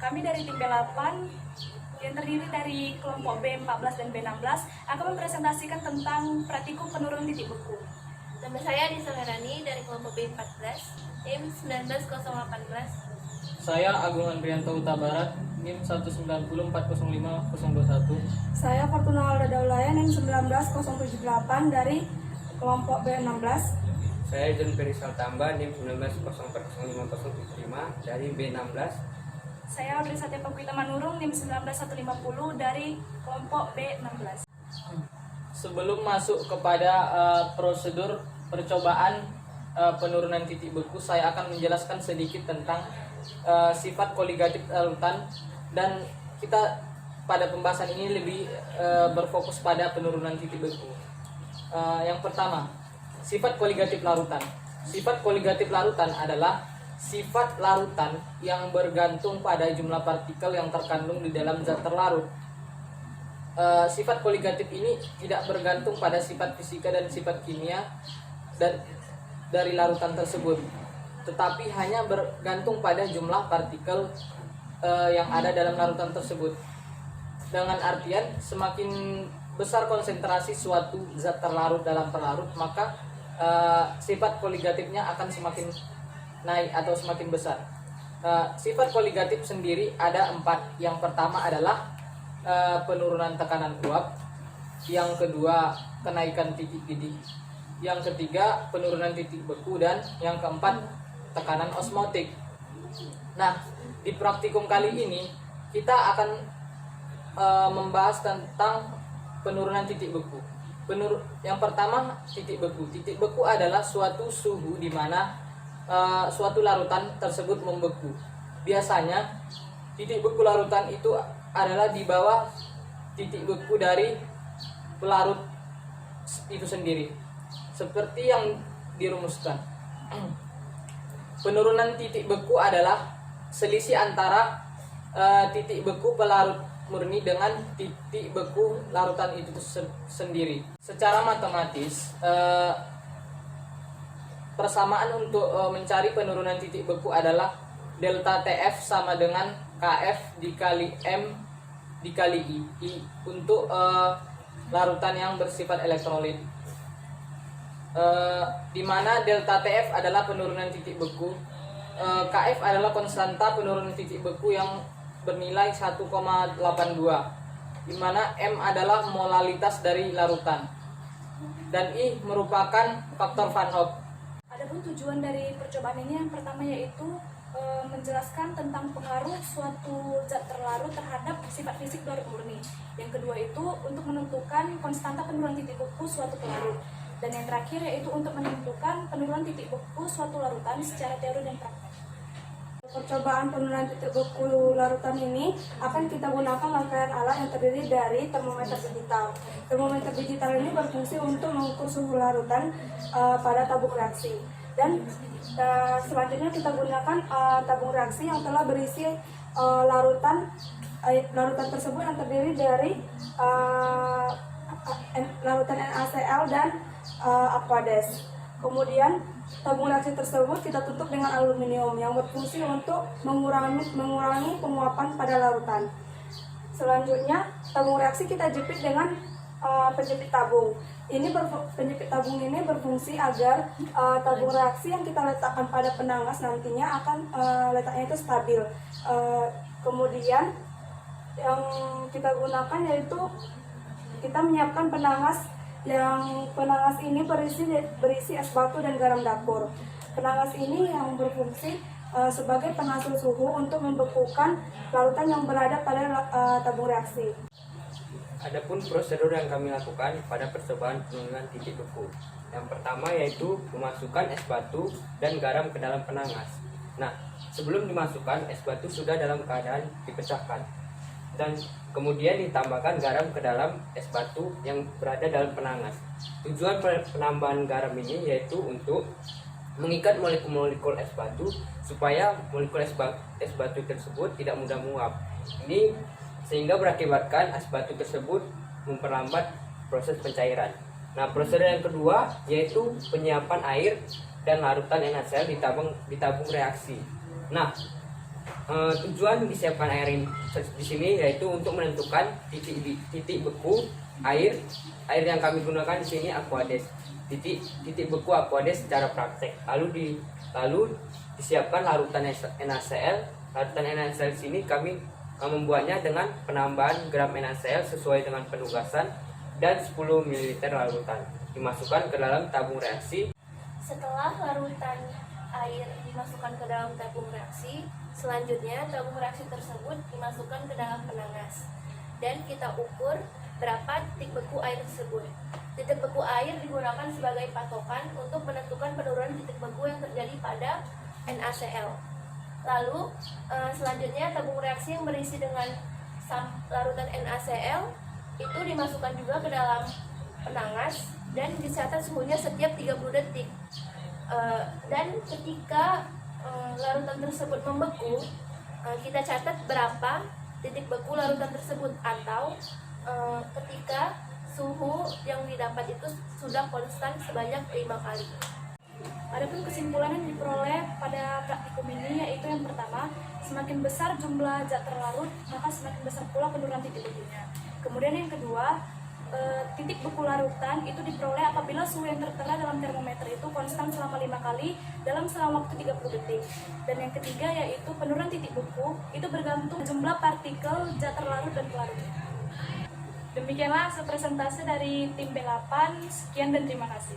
Kami dari tim B8 yang terdiri dari kelompok B14 dan B16 akan mempresentasikan tentang praktikum penurunan titik beku. Nama saya Anissa Merani dari kelompok B14, NIM 19018. Saya Agung Andrianto Huta Barat, NIM 190405021. Saya Fortuna Alda Daulaya, NIM 19078 dari kelompok B16. Saya John Perisal Tamba, NIM 190405075 dari B16. Saya Audrey Satya Pakuita Manurung, NIM 19150 dari kelompok B16. Sebelum masuk kepada prosedur percobaan penurunan titik beku, saya akan menjelaskan sedikit tentang sifat koligatif larutan, dan kita pada pembahasan ini lebih berfokus pada penurunan titik beku. Yang pertama, sifat koligatif larutan. Sifat koligatif larutan adalah sifat larutan yang bergantung pada jumlah partikel yang terkandung di dalam zat terlarut. Sifat koligatif ini tidak bergantung pada sifat fisika dan sifat kimia dan dari larutan tersebut, tetapi hanya bergantung pada jumlah partikel yang ada dalam larutan tersebut. Dengan artian semakin besar konsentrasi suatu zat terlarut dalam pelarut, maka sifat koligatifnya akan semakin naik atau semakin besar. Sifat koligatif sendiri ada 4. Yang pertama adalah penurunan tekanan uap, yang kedua kenaikan titik didih, yang ketiga penurunan titik beku, dan yang keempat tekanan osmotik. Nah, di praktikum kali ini kita akan membahas tentang penurunan titik beku. Yang pertama, titik beku. Titik beku adalah suatu suhu di mana suatu larutan tersebut membeku. Biasanya titik beku larutan itu adalah di bawah titik beku dari pelarut itu sendiri, seperti yang dirumuskan. Penurunan titik beku adalah selisih antara titik beku pelarut murni dengan titik beku larutan itu sendiri. Secara matematis, persamaan untuk mencari penurunan titik beku adalah delta TF sama dengan KF dikali M dikali I untuk larutan yang bersifat elektrolit, di mana delta TF adalah penurunan titik beku, KF adalah konstanta penurunan titik beku yang bernilai 1,82, di mana M adalah molalitas dari larutan, dan I merupakan faktor Van Hoff. Adapun tujuan dari percobaan ini yang pertama yaitu menjelaskan tentang pengaruh suatu zat terlarut terhadap sifat fisik pelarut murni. Yang kedua itu untuk menentukan konstanta penurunan titik beku suatu pelarut. Dan yang terakhir yaitu untuk menentukan penurunan titik beku suatu larutan secara teori dan praktek. Percobaan penurunan titik beku larutan ini akan kita gunakan rangkaian alat yang terdiri dari termometer digital. Termometer digital ini berfungsi untuk mengukur suhu larutan pada tabung reaksi. Dan selanjutnya kita gunakan tabung reaksi yang telah berisi larutan tersebut yang terdiri dari larutan NaCl dan Aqueous. Kemudian tabung reaksi tersebut kita tutup dengan aluminium yang berfungsi untuk mengurangi penguapan pada larutan. Selanjutnya tabung reaksi kita jepit dengan penjepit tabung. Penjepit tabung ini berfungsi agar tabung reaksi yang kita letakkan pada penangas nantinya akan letaknya itu stabil. Kemudian yang kita gunakan yaitu kita menyiapkan penangas ini berisi es batu dan garam dapur. Penangas ini yang berfungsi sebagai penghasil suhu untuk membekukan larutan yang berada pada tabung reaksi. Adapun prosedur yang kami lakukan pada percobaan penurunan titik beku. Yang pertama yaitu memasukkan es batu dan garam ke dalam penangas. Nah, sebelum dimasukkan, es batu sudah dalam keadaan dipecahkan, dan kemudian ditambahkan garam ke dalam es batu yang berada dalam penangas. Tujuan penambahan garam ini yaitu untuk mengikat molekul-molekul es batu supaya molekul es batu tersebut tidak mudah menguap. Ini sehingga berakibatkan es batu tersebut memperlambat proses pencairan. Nah, prosedur yang kedua yaitu penyiapan air dan larutan NaCl di tabung reaksi. Nah, Tujuan disiapkan air di sini yaitu untuk menentukan titik beku air yang kami gunakan di sini Aquades. Titik beku Aquades secara praktek. Lalu disiapkan larutan NaCl. Larutan NaCl sini kami membuatnya dengan penambahan gram NaCl sesuai dengan penugasan dan 10 ml larutan dimasukkan ke dalam tabung reaksi. Setelah larutan air dimasukkan ke dalam tabung reaksi, selanjutnya tabung reaksi tersebut dimasukkan ke dalam penangas dan kita ukur berapa titik beku air tersebut. Titik beku air digunakan sebagai patokan untuk menentukan penurunan titik beku yang terjadi pada NaCl. Lalu selanjutnya tabung reaksi yang berisi dengan larutan NaCl itu dimasukkan juga ke dalam penangas dan dicatat suhunya setiap 30 detik. Dan ketika larutan tersebut membeku, kita catat berapa titik beku larutan tersebut atau ketika suhu yang didapat itu sudah konstan sebanyak 5 kali. Adapun kesimpulan yang diperoleh pada praktikum ini yaitu yang pertama, semakin besar jumlah zat terlarut, maka semakin besar pula penurunan titik bekunya. Kemudian yang kedua, titik beku larutan itu diperoleh apabila suhu yang tertera dalam termometer itu konstan selama 5 kali dalam selang waktu 30 detik. Dan yang ketiga yaitu penurunan titik beku itu bergantung jumlah partikel zat terlarut dan pelarut. Demikianlah presentasi dari tim B8. Sekian dan terima kasih.